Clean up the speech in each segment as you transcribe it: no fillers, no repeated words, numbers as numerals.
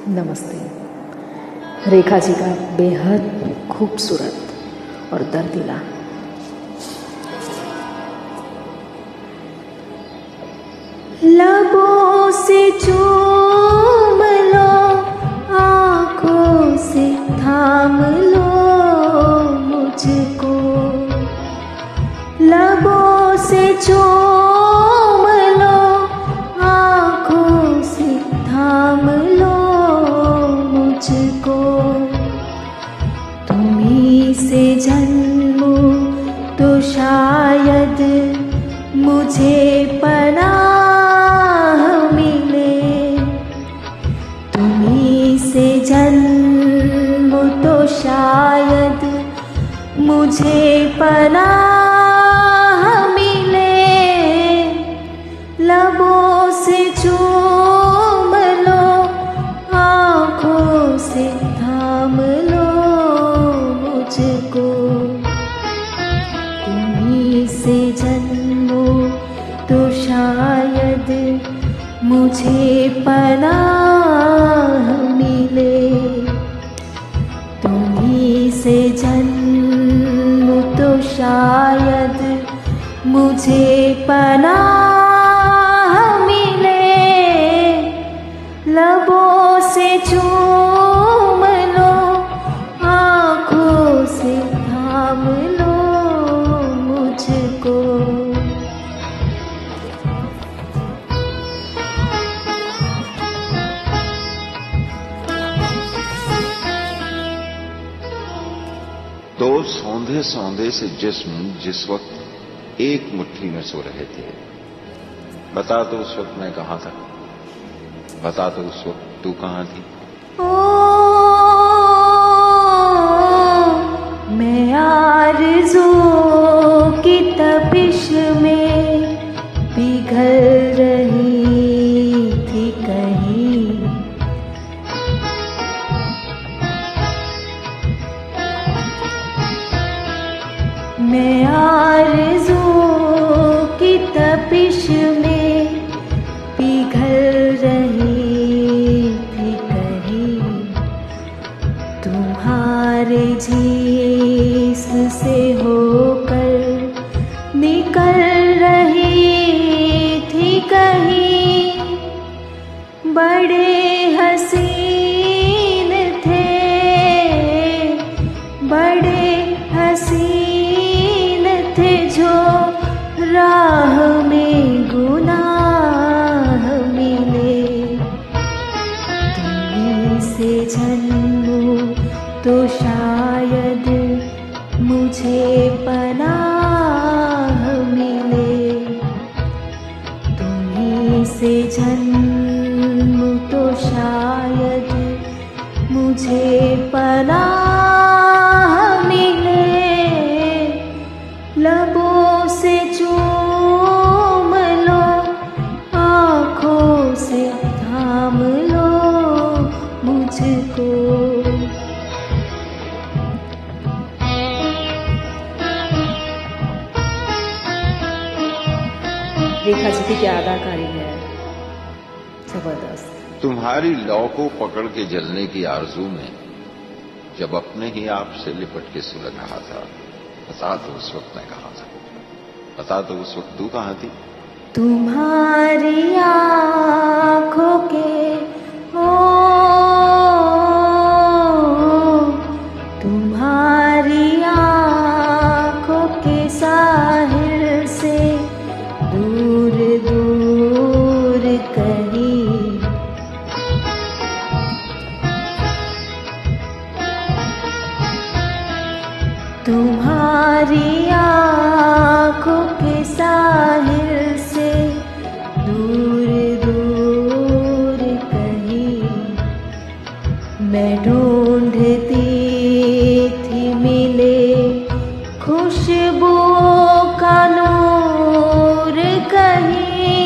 नमस्ते। रेखा जी का बेहद खूबसूरत और दर्दीला लबों से चूम लो, आँखों से थाम लो मुझको। लबों से चूम लो, आँखों से थाम लो मुझको। तुम्हीं से जन्मूं तो शायद मुझे पनाह मिले। तुम्हीं से जन्मूं तो शायद मुझे पनाह मिले। लबों से चूम लो, आँखों से थाम लो मुझको। तुम्हीं से जन्मूं तो शायद मुझे पनाह मिले। तुम्हीं से जन्मूं तो शायद मुझे पनाह मिले। लबों से चूम लो, आँखों से थाम लो मुझको। दो सौंधे सौंधे से जिस्म जिस वक्त एक मुट्ठी में सो रहे थे, बता तो उस वक्त मैं कहाँ था, बता तो उस वक्त तू कहाँ थी। मैं आरज़ू की तपिश में पिघल रही थी कहीं। मैं आरज़ू की तपिश में पिघल रही थी कहीं। तुम्हारे जिस्म से होकर निकल रही थी कहीं। बड़े हसीन थे, बड़े हसीन थे जो राह में गुनाह मिले। तुम्हीं से जन्मूं तो शायद मुझे पनाह मिले। तुम्हीं से जन्मूं तो शायद मुझे पनाह मिले। लबों से चूम लो, आँखों से थाम लो मुझको। रेखा जी की क्या अदाकारी है, जबरदस्त। तुम्हारी लौ को पकड़ के जलने की आरजू में जब अपने ही आप से लिपट के सुलग रहा था, बता तो उस वक्त मैं कहाँ था, बता तो उस वक्त तू कहाँ थी। तुम्हारी आँखों के तुम्हारी आँखों के साहिल से दूर दूर कहीं। तुम्हारी आँखों के साहिल से दूर दूर कहीं। मैं ढूंढती थी मिले खुशबुओं का नूर कहीं।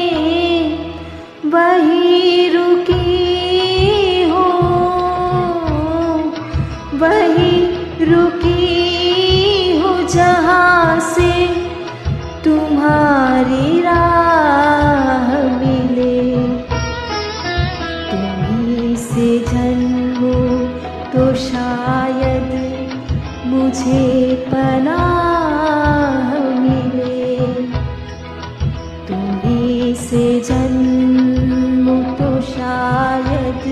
वही रुकी हूँ, वही रुकी हूँ जहाँ से तुम्हारी राह मिले। तुम्हीं से जन्मूं तो शायद मुझे पनाह मिले, तुम्हीं से जन्मूं तो शायद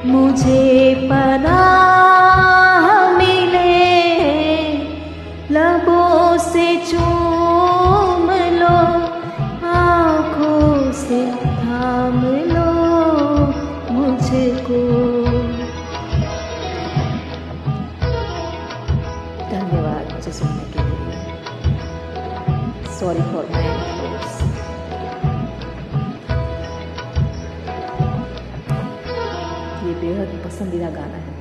मुझे पनाह मिले, लबों से चूम लो, आँखों से थाम लो मुझको। धन्यवाद मुझे सुनने के लिए। Sorry for my thoughts. ये बेहद पसंदीदा गाना है।